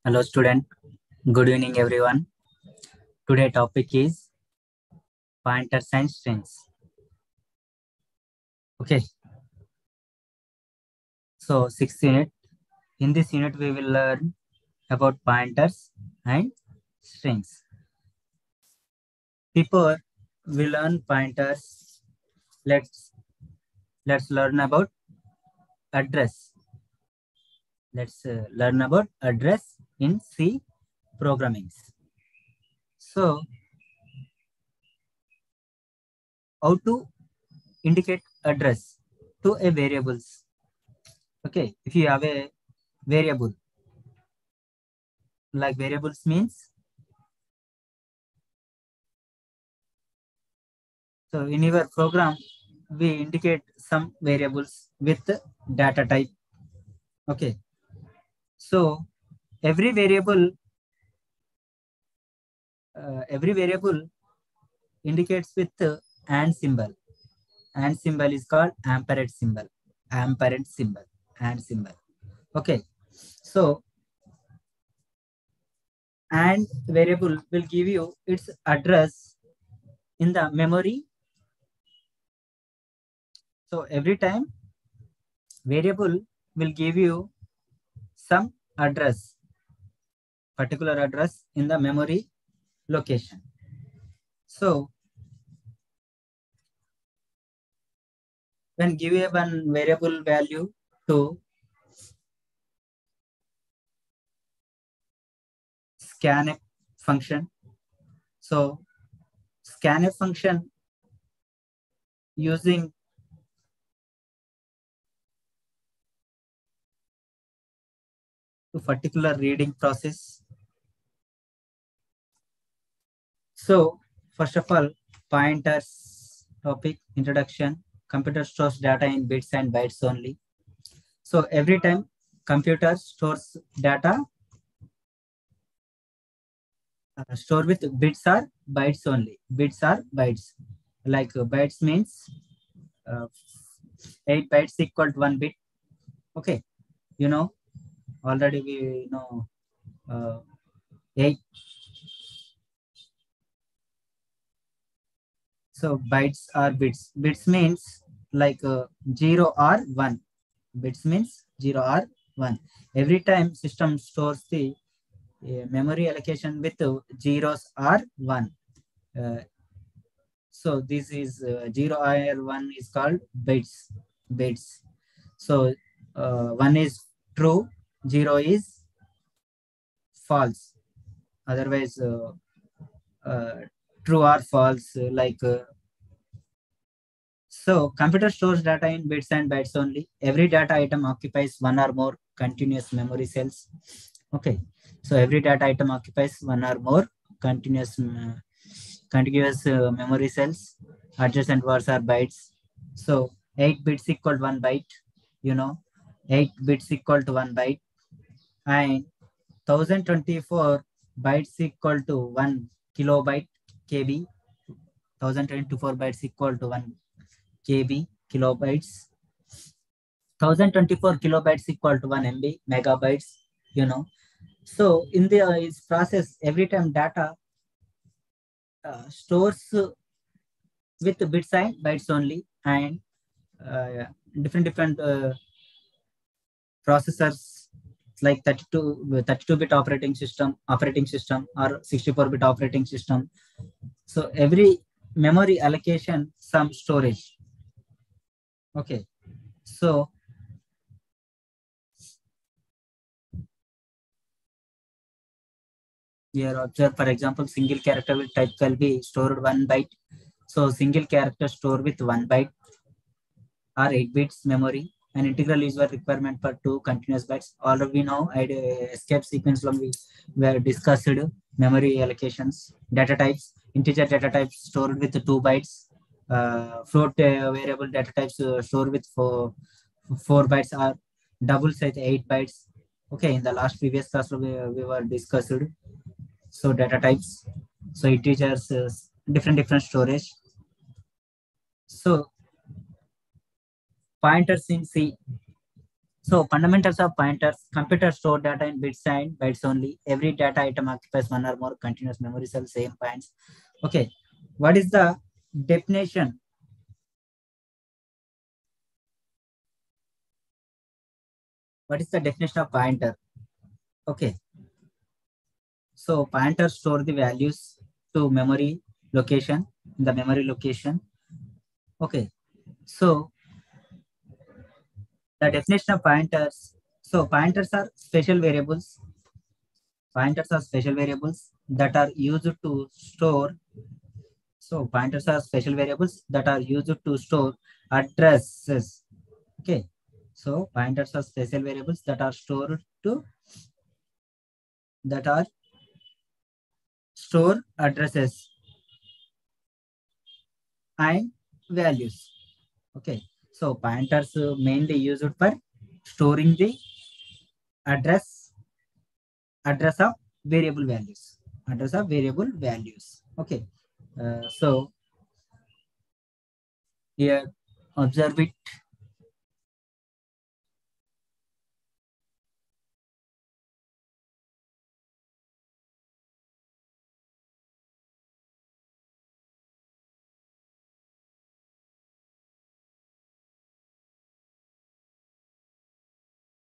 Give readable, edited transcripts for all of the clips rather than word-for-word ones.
Hello student, good evening everyone. Today topic is pointers and strings. Okay, so 6th unit. In this unit we will learn about pointers and strings. Before we learn pointers, let's learn about address. Let's learn about address in C programming. So how to indicate address to a variables. Okay, if you have a variable, like variables means, so in your program we indicate some variables with data type. Okay, so every variable indicates with and symbol. And symbol is called ampered symbol. Ampered symbol. And symbol. Okay, so and variable will give you its address in the memory. So every time variable will give you some address, particular address in the memory location. So when give a one variable value to scanf function, so scanf function using to particular reading process. So first of all, pointers topic introduction. Computer stores data in bits and bytes only. So every time computer stores data store with bits or bytes only. Bits or bytes. Like bytes means 8 bytes equal to 1 bit. Okay, you know, already we know 8. So bytes are bits. Bits means like 0 or 1. Bits means 0 or 1. Every time system stores the memory allocation with zeros or 1. Uh, so this is 0 or 1 is called bits. Bits. So 1 is true, 0 is false. Otherwise, uh, true or false, so computer stores data in bits and bytes only. Every data item occupies one or more continuous memory cells. Okay, so every data item occupies one or more contiguous memory cells. Adjacent words are bytes. So 8 bits equal to 1 byte. You know, 8 bits equal to 1 byte, and 1024 bytes equal to 1 kilobyte KB. 1024 bytes equal to 1 KB kilobytes. 1024 kilobytes equal to 1 MB megabytes, you know. So in the process, every time data stores with bits and bytes only, and different processors like 32-bit operating system or 64-bit operating system. So every memory allocation some storage. Okay, so here observe, for example, single character will type will be stored 1 byte. So single character store with 1 byte or 8 bits memory. An integral is a requirement for 2 continuous bytes. Already we know escape sequence long we were discussed memory allocations, data types, integer data types stored with 2 bytes, float variable data types stored with 4 bytes or double size 8 bytes. Okay, in the last previous class we were discussed. So data types, so integers, different storage. So pointers in C. So fundamentals of pointers: computers store data in bits and bytes only. Every data item occupies one or more continuous memory cells, same points. Okay, what is the definition? What is the definition of pointer? Okay, so pointers store the values to memory location, the memory location. Okay, so the definition of pointers. So pointers are special variables. Pointers are special variables that are used to store. So pointers are special variables that are used to store addresses. Okay. So pointers are special variables that are stored to that are store addresses and values. Okay. So pointers mainly used for storing the address address of variable values. Address of variable values. Okay. So here observe it.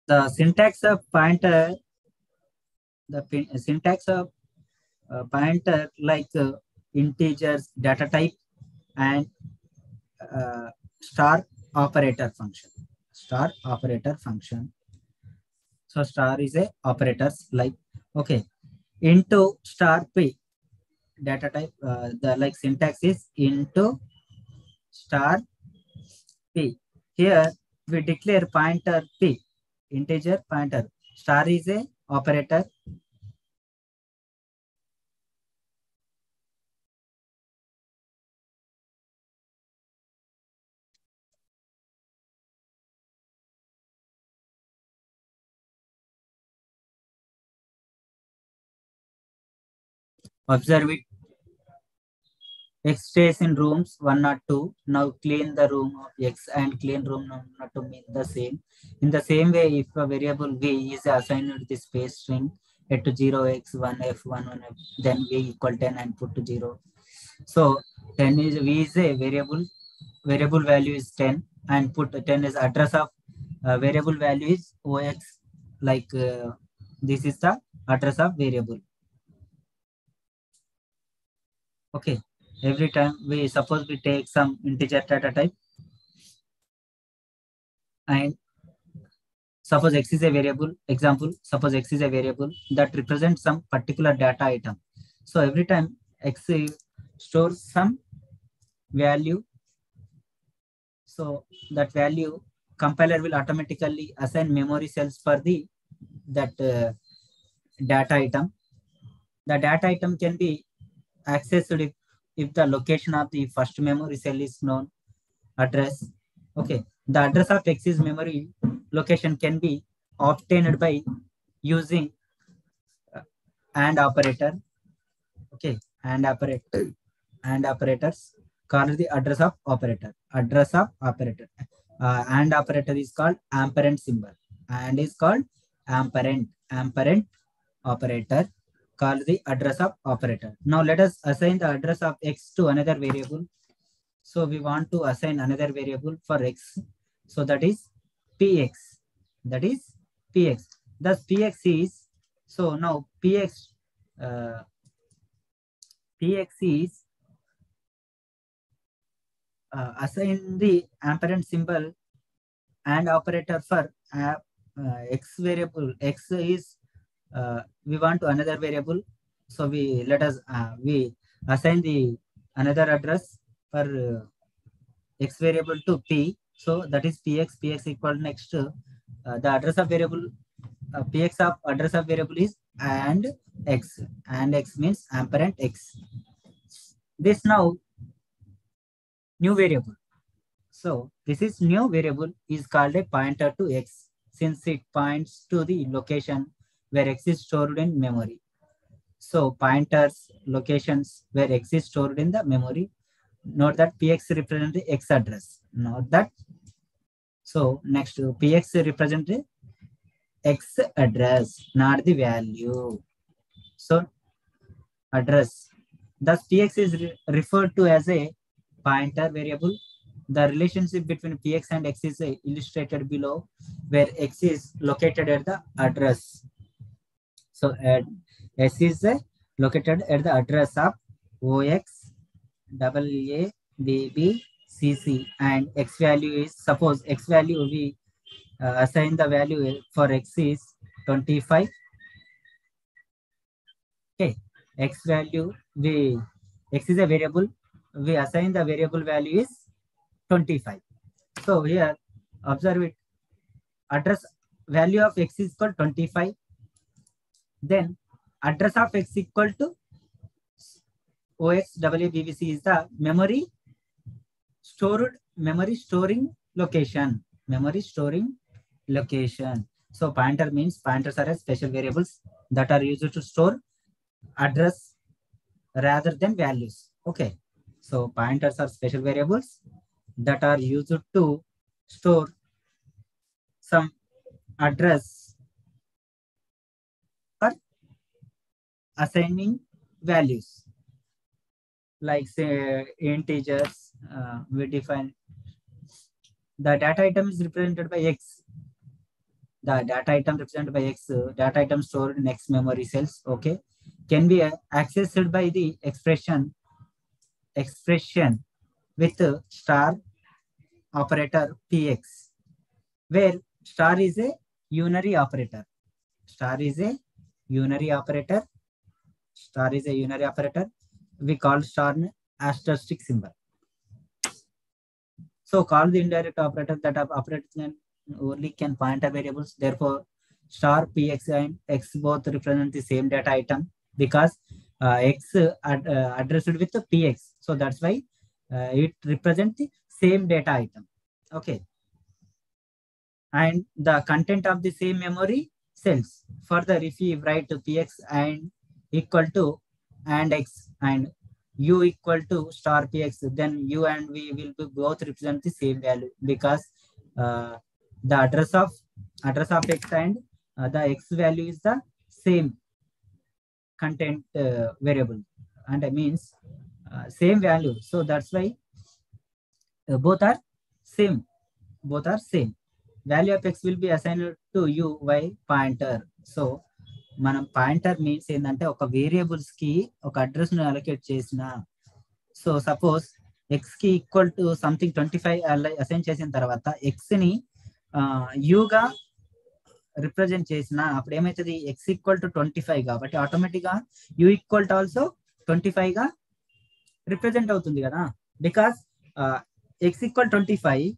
The syntax of pointer, syntax of pointer like integers, data type, and uh, star operator function. Star operator function. So star is a operators like okay into star p data type. The like syntax is into star p. Here we declare pointer p, integer pointer. Star is a operator. Observe it. X stays in rooms 1 or 2. Now clean the room of X and clean room number 2 mean the same. In the same way, if a variable V is assigned the space string at 0x1 f1 1f, then V equal 10 and put to 0. So 10 is V is a variable value is 10 and put 10 is address of variable value is OX, like this is the address of variable. Okay, every time we suppose we take some integer data type and suppose x is a variable, example, suppose x is a variable that represents some particular data item. So every time x stores some value, so that value compiler will automatically assign memory cells for the that data item. The data item can be accessed if the location of the first memory cell is known, address. Okay, the address of X's memory location can be obtained by using AND operator. Okay, AND operators call the address of operator. Address of operator. AND operator is called amperand symbol. And is called amperand operator called the address of operator. Now let us assign the address of X to another variable. So we want to assign another variable for X. So that is Px. That is Px. Thus Px is, so now uh, Px is assign the amperand symbol and operator for X variable. X is we want to another variable. So we assign the another address for X variable to P. So that is Px. Px equal next to the address of variable. Px of address of variable is and X. And X means amperand X. This now new variable. So this is new variable is called a pointer to X since it points to the location where X is stored in memory. So pointers locations where X is stored in the memory. Note that Px represents the X address. Note that. So next px represent x address, not the value. So address, thus px is referred to as a pointer variable. The relationship between px and x is illustrated below, where x is located at the address. So s is located at the address of ox AABBCC, and x value is, suppose x value we assign the value for x is 25. Okay, x value we, x is a variable, we assign the variable value is 25. So here observe it, address value of x is equal 25, then address of x equal to oxWBBC is the memory storing location. Memory storing location. So pointer means, pointers are special variables that are used to store address rather than values. Okay, so pointers are special variables that are used to store some address or assigning values, like say integers. We define the data item is represented by x. The data item represented by x, data item stored in x memory cells, okay, can be accessed by the expression with star operator px, where star is a unary operator. Star is a unary operator. Star is a unary operator. We call star asterisk symbol. So call the indirect operator that operates only can pointer variables. Therefore, star px and x both represent the same data item, because x addressed with the px. So that's why it represents the same data item. Okay. And the content of the same memory cells. Further, if we write px and equal to and x and u equal to star px, then u and v will be both represent the same value, because the address of x and the x value is the same content variable, and it means same value. So that's why both are same. Value of x will be assigned to u by pointer. So మనం pointer means ఏంటంటే ఒక variables కి ఒక address ను allocate చేసిన, so suppose X కి equal to something 25 assign చేసిన తర్వాత ఎక్స్ ని యూగా రిప్రజెంట్ చేసిన, అప్పుడు ఏమైతుంది, ఎక్స్ ఈక్వల్ టు 25 కాబట్టి ఆటోమేటిక్ గా యూ ఈక్వల్ టు ఆల్సో 25 గా రిప్రజెంట్ అవుతుంది కదా, because x equal 25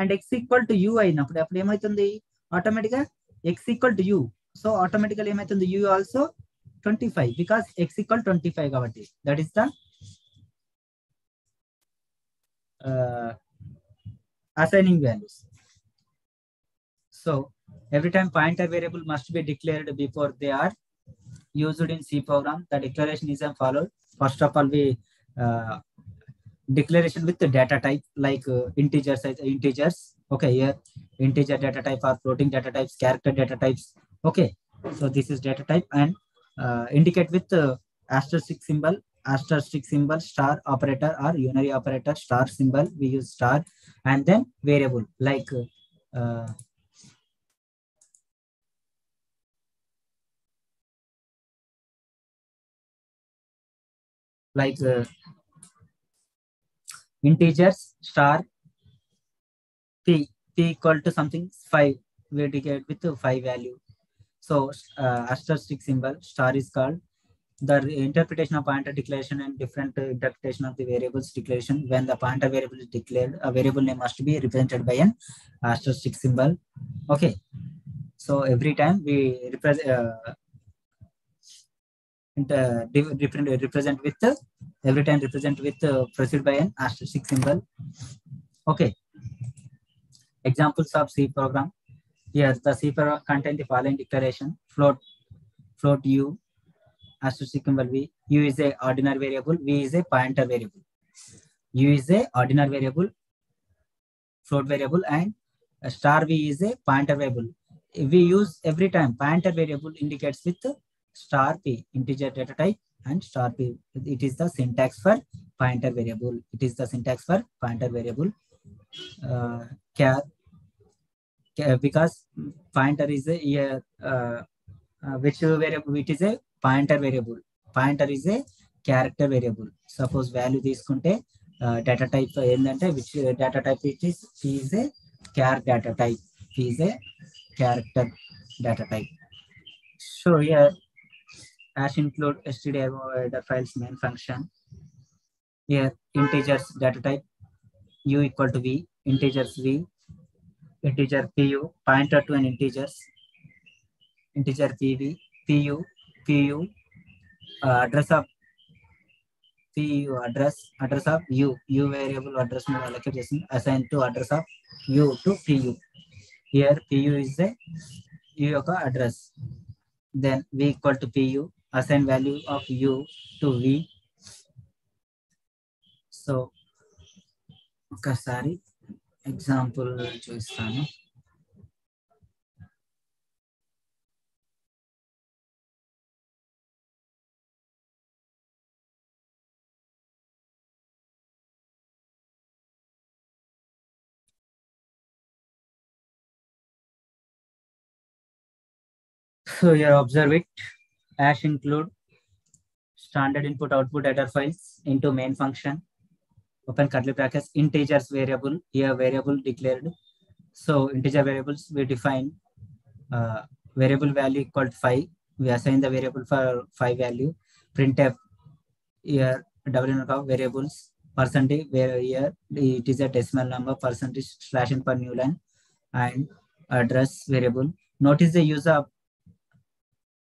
and x equal to U అయినప్పుడు అప్పుడు ఏమవుతుంది, ఆటోమేటిక్ గా x equal to U. So automatically ఏమవుతుంది, U also 25 because x equal 25 కాబట్టి. That is the assigning values. So every time pointer variable must be declared before they are used in C program. The declaration is followed. First of all, we declaration with the data type, like integers. Okay, here integer data type or floating data types, character data types. Okay, so this is data type, and indicate with asterisk symbol, star operator or unary operator, star symbol, we use star, and then variable like integers star p equal to something 5, we indicate with 5 value. So asterisk symbol, star is called the interpretation of pointer declaration and different interpretation of the variables declaration. When the pointer variable is declared, a variable name must be represented by an asterisk symbol. Okay, so every time we represent with proceed by an asterisk symbol. Okay, examples of C program. Here the C program contain the following declaration: float u, asterisk symbol v. U is a ordinary variable, v is a pointer variable. U is a ordinary variable, float variable, and Star v is a pointer variable. We use every time pointer variable indicates with star p, integer data type, and star p. It is the syntax for pointer variable. It is the syntax for pointer variable. Because pointer is a which variable, it is a pointer variable. Pointer is a character variable. Suppose value తీసుకుంటే data type ఏంటంటే which data type it is a char data type. Is a character data type. So here hash include std the file's main function. Here integers data type u equal to v, integers v, integer pu, pointer to an integer pv, pu, address of pu, address of u variable address ను allocate చేస్తుంది, assign to address of u to pu. Here pu is a u యొక్క address. Then v equal to pu, assign value of u to v. So ఒకసారి example చూస్తాను. So here observe it. Hash include standard input output header files into main function. Open curly brackets, integers variable, here variable declared. So integer variables we define variable value equal to 5. We assign the variable for 5 value. Printf, here double of variables, percentage, where here it is a decimal number, percentage slash in per new line, and address variable. Notice the use of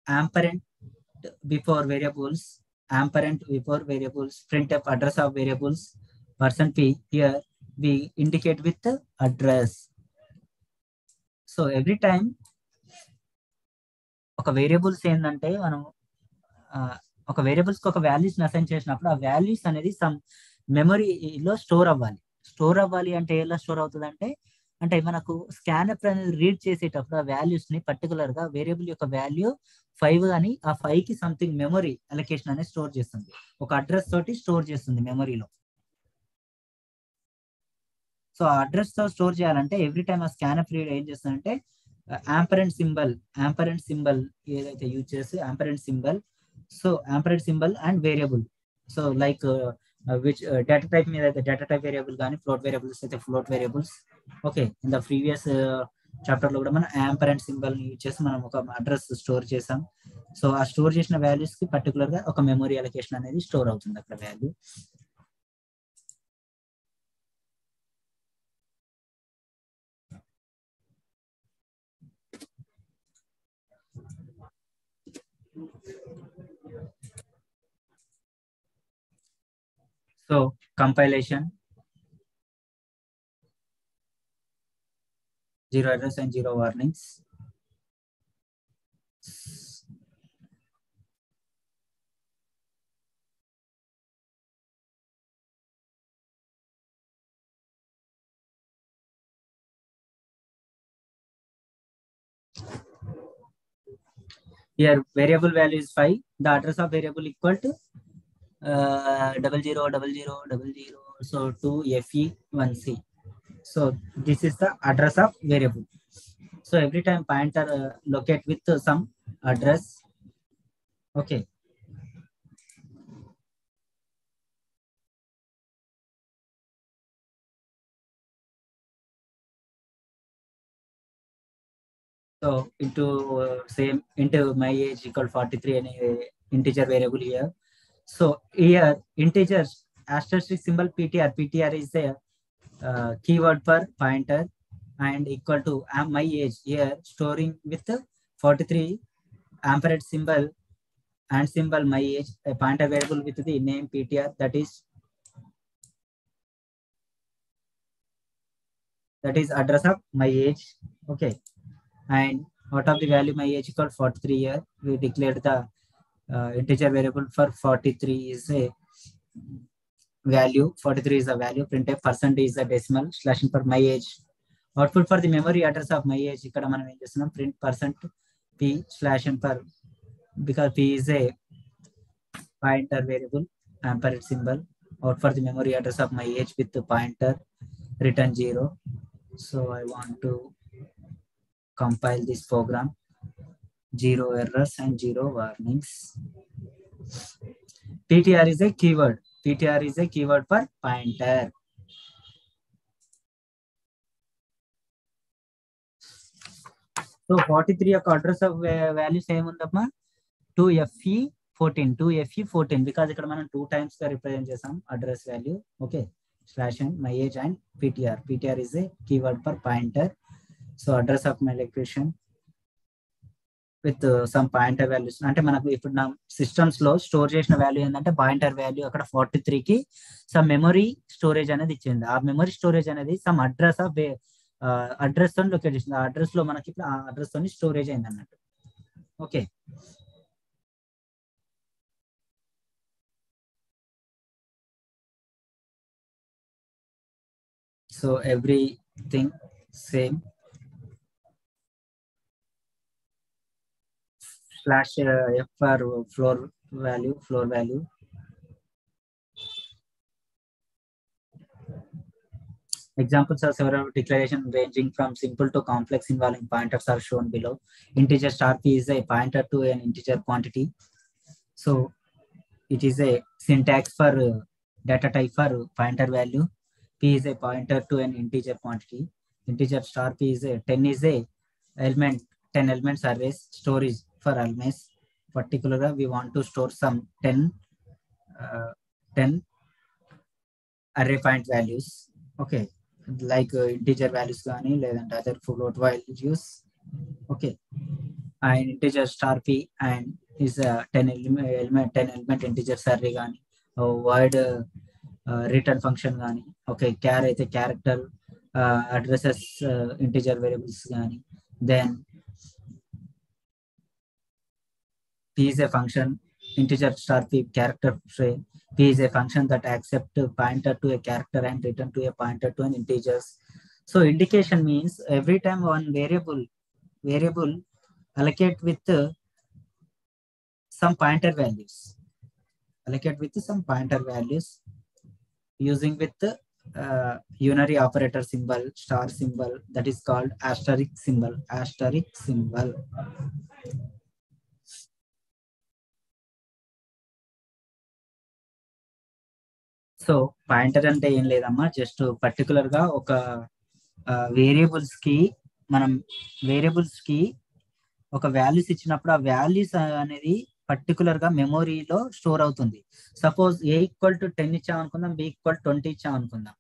ampersand before variables, printf address of variables, %p, here we indicate with the address. So every time ఒక variables ఏంటంటే మనం ఒక variables కి ఒక values assign చేసినప్పుడు ఆ values అనేది some మెమరీలో స్టోర్ అవ్వాలి అంటే ఎలా స్టోర్ అవుతుంది అంటే మనకు స్కానర్ అనేది రీడ్ చేసేటప్పుడు ఆ వాల్యూస్ ని పర్టికులర్ గా వేరియబుల్ యొక్క వాల్యూ 5 అని ఆ 5 కి సంథింగ్ మెమరీ అలొకేషన్ అనేది స్టోర్ చేస్తుంది, ఒక అడ్రస్ తోటి స్టోర్ చేస్తుంది మెమరీలో. సో ఆ అడ్రస్ తో స్టోర్ చేయాలంటే ఎవ్రీ టైమ్ ఆ స్కానర్ రీడ్ ఏం చేస్తుందంటే ఆంపరెంట్ సింబల్ ఏదైతే యూజ్ చేసి ampersand symbol and variable. So like which data type మీద అయితే డేటా టైప్ వేరియబుల్ కానీ ఫ్లోట్ వేరియబుల్స్ అయితే float variables. Okay, in the previous chapter లో కూడా మనం ఆంపరెంట్ సింబల్ యూజ్ చేసి మనం ఒక అడ్రస్ స్టోర్ చేసాం. సో ఆ స్టోర్ చేసిన వాల్యూస్ కి పర్టికులర్ గా ఒక మెమరీ అలొకేషన్ అనేది స్టోర్ అవుతుంది అక్కడ value. So compilation, 0 errors and 0 warnings. Here variable value is 5. The address of variable equal to 000000. So 2FE1C. So this is the address of variable. So every time pointer locate with some address. Okay. So into into my age equal 43 any integer variable here. So here integers asterisk symbol ptr is the keyword for pointer and equal to my age, here storing with 43 ampersand symbol and symbol my age, a pointer variable with the name ptr, that is address of my age. Okay, and out of the value my age equal 43, here we declared the integer variable for 43 is a value, 43 is a value, printf % is a decimal, slashing for my age output for the memory address of my age. ఇక్కడ మనం ఏం చేస్తున్నాం, print percent p/n for, because p is a pointer variable, ampered symbol, out for the memory address of my age with the pointer, return 0. So I want to compile this program, 0 errors and 0 warnings. ptr is a keyword. ptr is a keyword for pointer. So 43 యొక్క address of values ఏముందమ్మా, 2fe14 because ఇక్కడ మనం 2 times గా represent చేసాం address value. Okay, /n my age and ptr is a keyword for pointer. So address of my location with some pointer values. అంటే మనకు ఇప్పుడు నా సిస్టమ్స్ లో స్టోర్ చేసిన వాల్యూ ఏంటంటే పాయింటర్ వాల్యూ. అక్కడ 43కి సమ్ మెమరీ స్టోరేజ్ అనేది ఇచ్చింది. ఆ మెమరీ స్టోరేజ్ అనేది సమ్ అడ్రస్ ఆఫ్ అడ్రస్ తో లొకేట్ చేసింది. ఆ అడ్రస్ లో మనకి ఇప్పుడు ఆ అడ్రస్ తోని స్టోరేజ్ అయింది అన్నట్టు. Okay, so everything same. /f for floor value. Examples are several declaration ranging from simple to complex involving pointers are shown below. Integer *p is a pointer to an integer quantity. So it is a syntax for data type for pointer value. P is a pointer to an integer quantity. Integer *p is a 10 is a element, 10 elements arrays storage for always. Particularly we want to store some 10 array point values. Okay, like integer values gaani ledante other float values. Okay, and integer *p and is a 10 element integer array gaani, void return function gaani. Okay, char aithe character addresses integer variables gaani. Then p is a function, integer *p character string. P is a function that accepts pointer to a character and return to a pointer to an integers. So indication means every time one variable allocate with some pointer values. Using with unary operator symbol, star symbol, that is called asterisk symbol. So pointer అంటే ఏం లేదమ్మా, just particular గా ఒక variables కి ఒక values ఇచ్చినప్పుడు ఆ values అనేది పర్టికులర్ గా మెమొరీలో స్టోర్ అవుతుంది. సపోజ్ a = 10 ఇచ్చాం అనుకుందాం, b = 20 ఇచ్చాం అనుకుందాం.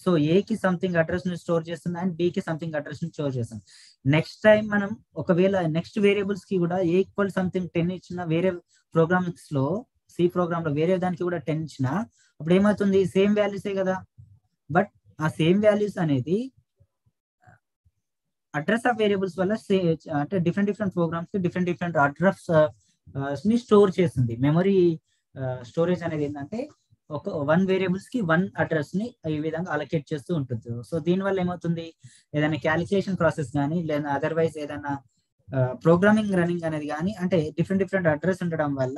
సో a కి సంథింగ్ అడ్రస్ ని స్టోర్ చేస్తుంది అండ్ b కి సంథింగ్ అడ్రస్ ని స్టోర్ చేస్తుంది. నెక్స్ట్ టైం మనం ఒకవేళ నెక్స్ట్ వేరియబుల్స్ కి కూడా a = సంథింగ్ 10 ఇచ్చిన, వేరే ప్రోగ్రామ్స్ లో సి ప్రోగ్రామ్ లో వేరే దానికి కూడా 10 ఇచ్చిన, అప్పుడు ఏమవుతుంది, సేమ్ వాల్యూసే కదా. బట్ ఆ సేమ్ వాల్యూస్ అనేది అడ్రస్ ఆఫ్ వేరియబుల్స్ వల్ల అంటే డిఫరెంట్ ప్రోగ్రామ్స్ కి డిఫరెంట్ అడ్రస్ ని స్టోర్ చేస్తుంది. మెమరీ స్టోరేజ్ అనేది ఏంటంటే ఒక 1 వేరియబుల్స్ కి 1 అడ్రస్ ని ఈ విధంగా అలొకేట్ చేస్తూ ఉంటుంది. సో దీనివల్ల ఏమవుతుంది, ఏదైనా క్యాలిక్యులేషన్ ప్రాసెస్ కానీ లేదా అదర్వైజ్ ఏదైనా ప్రోగ్రామింగ్ రన్నింగ్ అనేది కానీ, అంటే డిఫరెంట్ అడ్రస్ ఉండడం వల్ల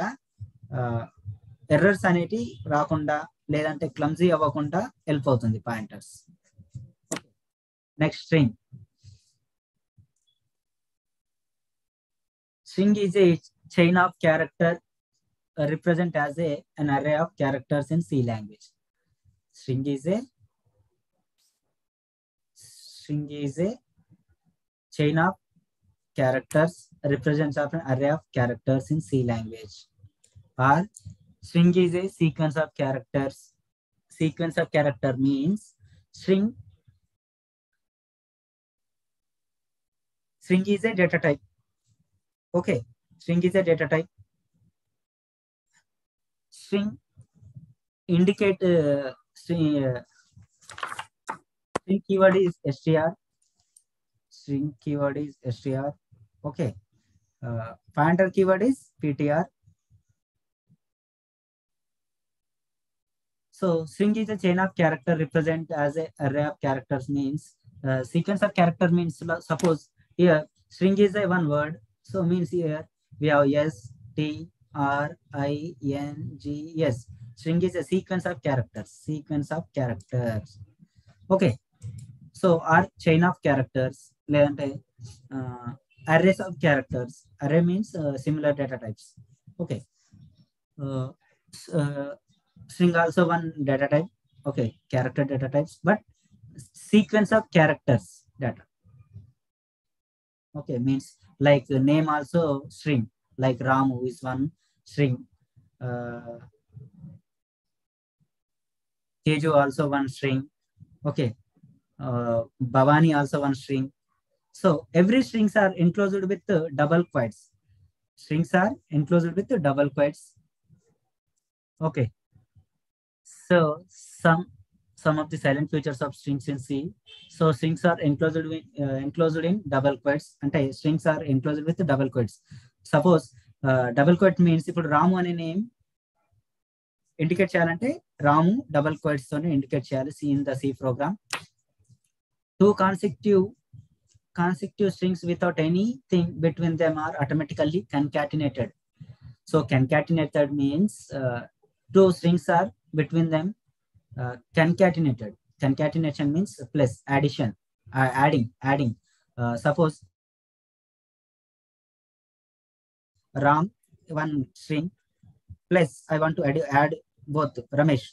ఎర్రర్స్ అనేటి రాకుండా లేదంటే క్లమ్జీ అవ్వకుండా హెల్ప్ అవుతుంది pointers. Next string. String is a chain of character represent as an array of characters in C language. String is a chain of characters represents of an array of characters in C language. Or string is a sequence of characters. Sequence of character means string is a data type. Okay, string is a data type. String indicate string keyword is str. String keyword is str. Okay, pointer keyword is ptr. So string is a chain of character represent as an array of characters means Sequence of character means, suppose here string is a one word, so means here we have S, T, R, I, N, G, S. String is a sequence of characters. Sequence of characters. Okay. So our chain of characters, arrays of characters. Array means similar data types. Okay. Uh, uh, String also one data type. Okay, character data types, but sequence of characters data. Okay, means like the name also string. Like Ramu is one string. Uh, Teju also one string. Okay. Bhavani also one string. So every strings are enclosed with double quotes. Strings are enclosed with double quotes. Okay. So some of the silent features of strings in C. So strings are enclosed in double quotes. And strings are enclosed with double quotes. Suppose double quote means if Ramu అనే name indicate చేయాలంటే Ramu double quotes తోనే indicate చేయాలి. C in the C program. Two consecutive strings without anything between them are automatically concatenated. So concatenated means two strings are between them concatenated. Concatenation means plus addition, adding. Suppose Ram one string plus I want to add both Ramesh.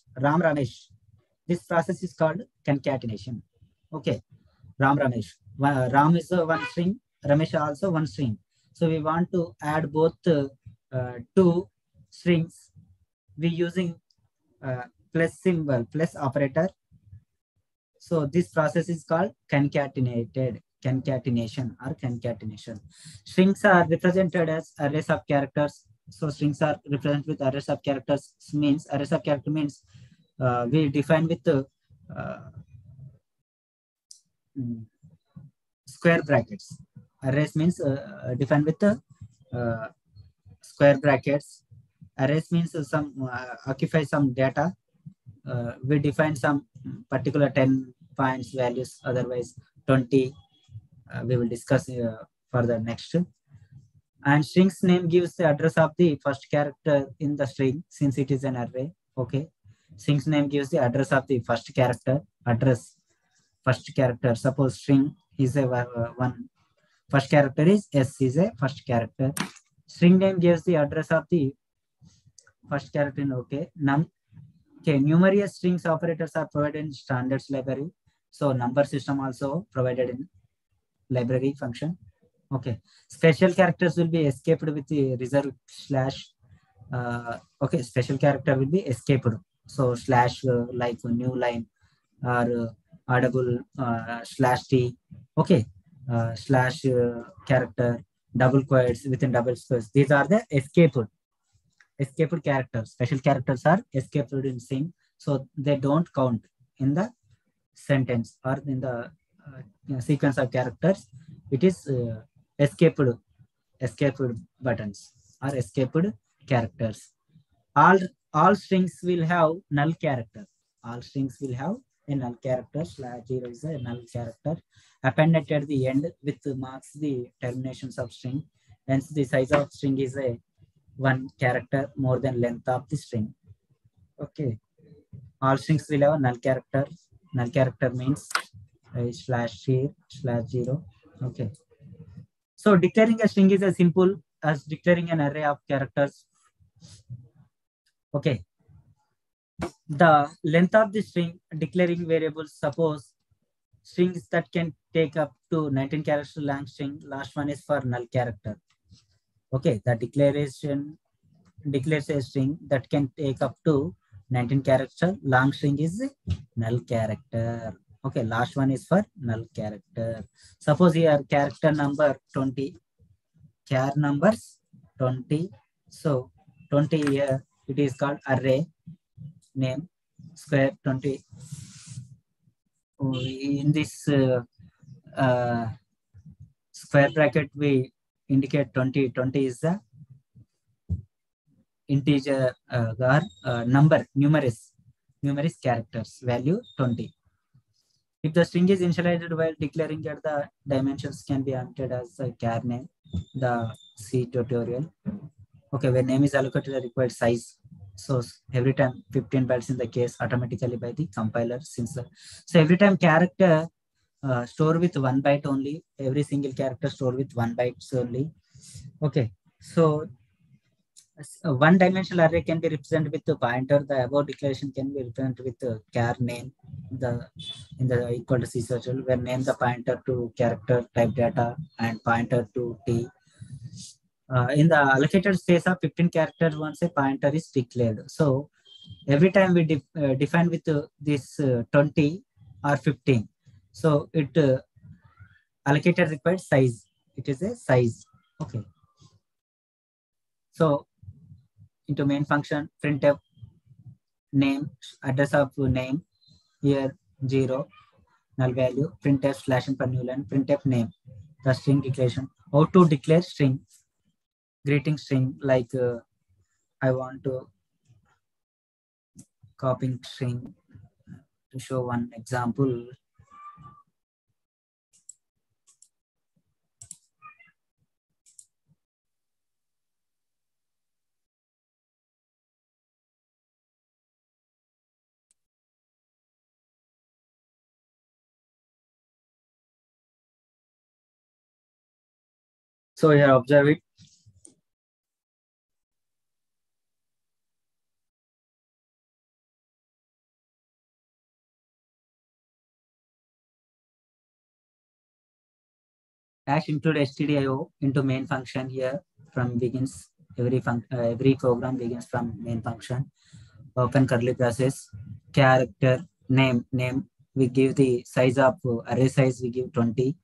This process is called concatenation. Okay, Ramesh. Ram is one string, Ramesh also one string. So we want to add both two strings. We using plus symbol, plus operator. So this process is called concatenation or concatenation. Strings are represented as arrays of characters. So strings are represented with arrays of characters. Means arrays of character means we define with square brackets. Arrays means defined with square brackets. Arrays means some occupy some data. We define some particular 10 points values, otherwise 20. We will discuss further next. And string's name gives the address of the first character in the string since it is an array. Okay. String's name gives the address of the first character. First character. Suppose string is a one. First character is S is a first character. String name gives the address of the first character in okay. Okay, numerous strings operators are provided in standards library. So number system also provided in library function. Okay, special characters will be escaped with the reserve slash. Okay, special character will be escaped. So slash like new line or audible slash t. Okay, slash character double quotes within double quotes. These are the escaped characters. Special characters are escaped in sync, so they don't count in the sentence or in the sequence of characters. It is escaped buttons or escaped characters. All strings will have null character. All strings will have a null character. Slash 0 is a null character appended at the end with marks the terminations of string. Hence the size of string is a one character more than length of the string. Okay. All strings will have a null character. Null character means slash here, slash 0. Okay. So declaring a string is as simple as declaring an array of characters. Okay. The length of the string declaring variables, suppose strings that can take up to 19 character long string, last one is for null character. Okay, the declaration declares a string that can take up to 19 character long string is null character. Okay, last one is for null character. Suppose here character number 20, char numbers 20. So 20 here it is called array name square 20. In this square bracket we indicate 20. 20 is the integer or number numerous characters value 20. If the string is initialized while declaring that the dimensions can be entered as a char name, the C tutorial. Okay, when name is allocated the required size. So every time 15 bytes in the case automatically by the compiler since so every time character store with 1 byte only, every single character store with 1 bytes only. Okay, so one dimensional array can be represented with the pointer. The above declaration can be represented with the char name. The in the equal to C social, where name the pointer to character type data and pointer to T. In the allocated space of 15 characters, once a pointer is declared. So every time we define with this 20 or 15, so it allocated required size. It is a size. Okay. So into main function printf name, address of name, here 0, null value, printf slash and per new line, printf name, the string declaration. How to declare string, greeting string, like I want to copying string to show one example. So here observe it. Hash include stdio into main function here from begins every program begins from main function. Open curly braces, character name we give the size of array size we give 20.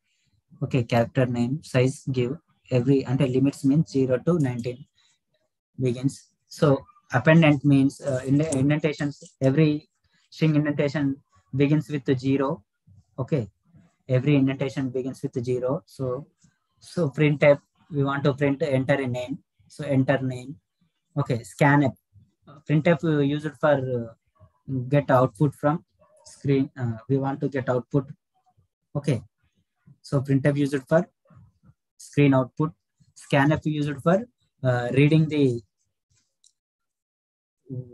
Okay, character name size give every until limits means 0 to 19 begins. So appendant means indentations. Every string indentation begins with the 0. Okay, every indentation begins with 0. So printf we want to print enter a name. So enter name. Okay, scanf. Printf use it for get output from screen. We want to get output. Okay, so printf use it for screen output. Scanf use it for reading the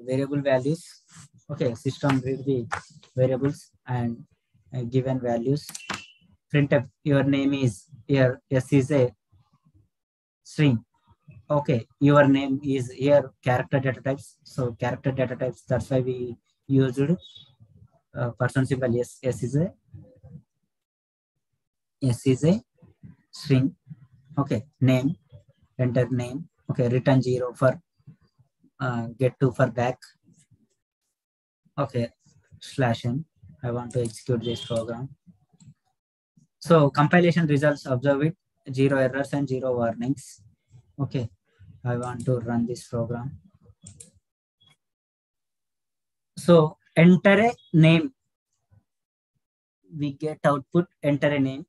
variable values. Okay, system read the variables and given values. Printf your name is here. S is a string. Okay, your name is here character data types. So character data types, that's why we used person symbol. S is a string. Okay, name, enter name. Okay, return 0 for get 2 for back. Okay, slash n. I want to execute this program. So compilation results, observe it, 0 errors and 0 warnings. Okay, I want to run this program. So enter a name. We get output, enter a name.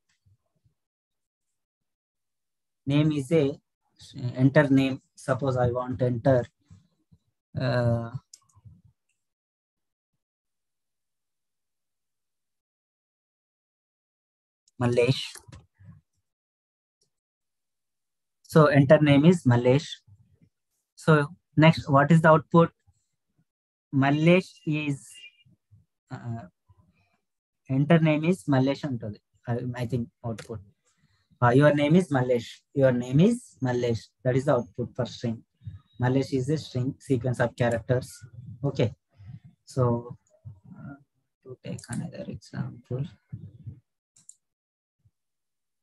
Name is a enter name. Suppose I want to enter Malesh. So enter name is Malesh. So next, what is the output? Malesh is enter name is Malesh untadi. I think output. Your name is Malesh. Your name is Malesh. That is the output for string. Malesh is a string sequence of characters. Okay. So to take another example.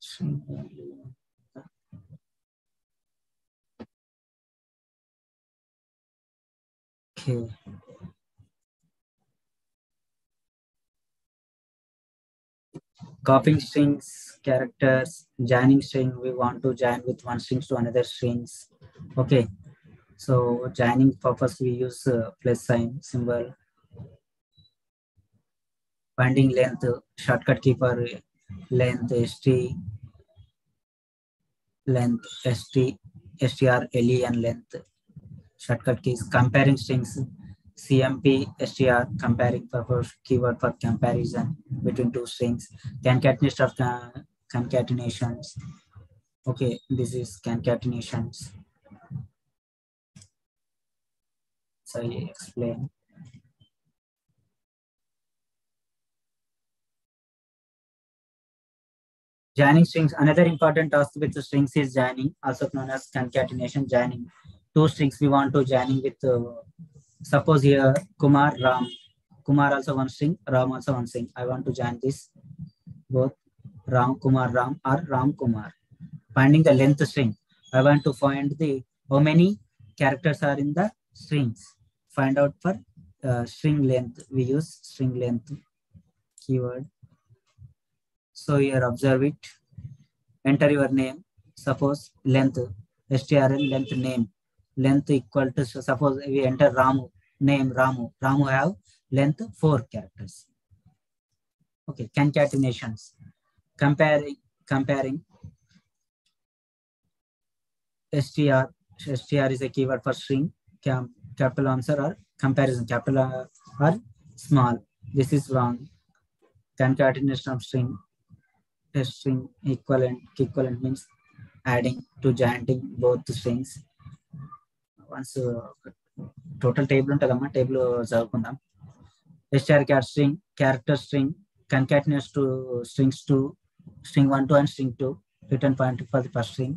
String value. Okay. Copying strings, characters, joining string. We want to join with one strings to another strings. Okay. So joining purpose we use plus sign symbol. Finding length, shortcut key for length, length, len length. Shortcut keys. Comparing strings. CMP, STR, comparing purpose, keyword for comparison between two strings, concatenation of concatenations. Okay, this is concatenations. So I explain. Joining strings, another important task with the strings is joining, also known as concatenation joining. Two strings we want to joining with, suppose here Kumar, Ram. Kumar also one string, Ram also one string. I want to join this both Ram, Kumar, Ram or Ram, Kumar. Finding the length string. I want to find the how many characters are in the strings. Find out for string length. We use string length keyword. So here observe it. Enter your name. Suppose length strl length name length equal to, so suppose we enter Ramu name Ramu have length 4 characters. Okay, concatenations comparing str is a keyword for string, capital answer or comparison capital or small. This is wrong. Concatenation of string equivalent means adding to joining both strings. Once total table ఉంటుందమ్మా, table చదువుకుందాం. str character string concatenates to strings 2, string 1 2 and string 2, return pointer for the first string.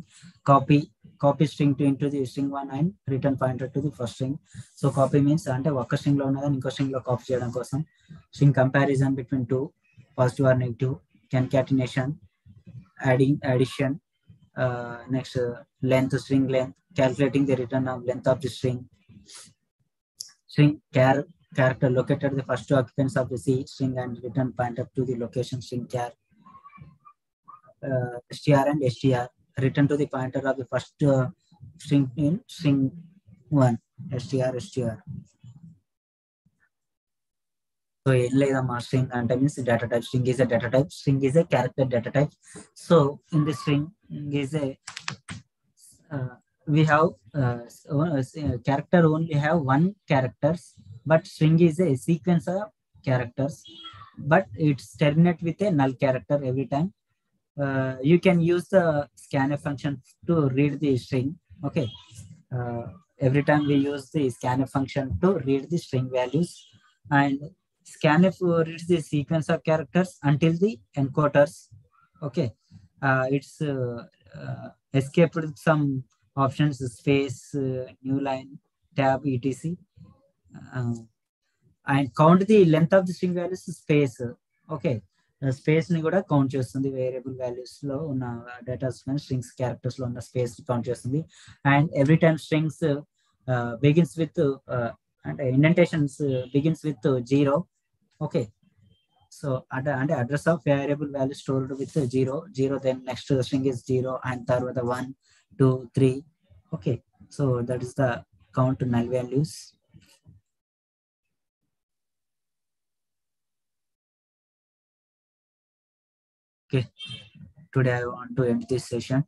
Copy string 2 into the string 1 and return pointer to the first string. So copy means అంటే ఒక string లో ఉన్నదని ఇంకో string లో copy చేయడం కోసం. String comparison between two, positive or negative. Concatenation, addition. Next, length, string length, calculating the return of length of the string. String character located the first two occupants of the C string and return pointer to the location string char. str and str return to the pointer of the first string in string 1. str. So లేదమ్మా string అంటే means data type. String is a data type. String is a character data type. So in the string is a we have character only have one characters, but string is a sequence of characters, but it's terminate with a null character every time. You can use the scanf function to read the string. Okay, every time we use the scanf function to read the string values, and scanf reads the sequence of characters until the encoders. Okay, it's escaped with some options, space, new line, tab, etc. And count the length of the string values space. Okay, space ని కూడా count చేస్తుంది. Variable values లో ఉన్న datas strings characters లో ఉన్న space count చేస్తుంది. And every time strings begins with అంటే indentations begins with 0. Okay, so అంటే address of variable value stored with 0 then next string is 0 and తర్వాత 1 2 3. Okay, so that is the count null values. Okay, today I want to end this session.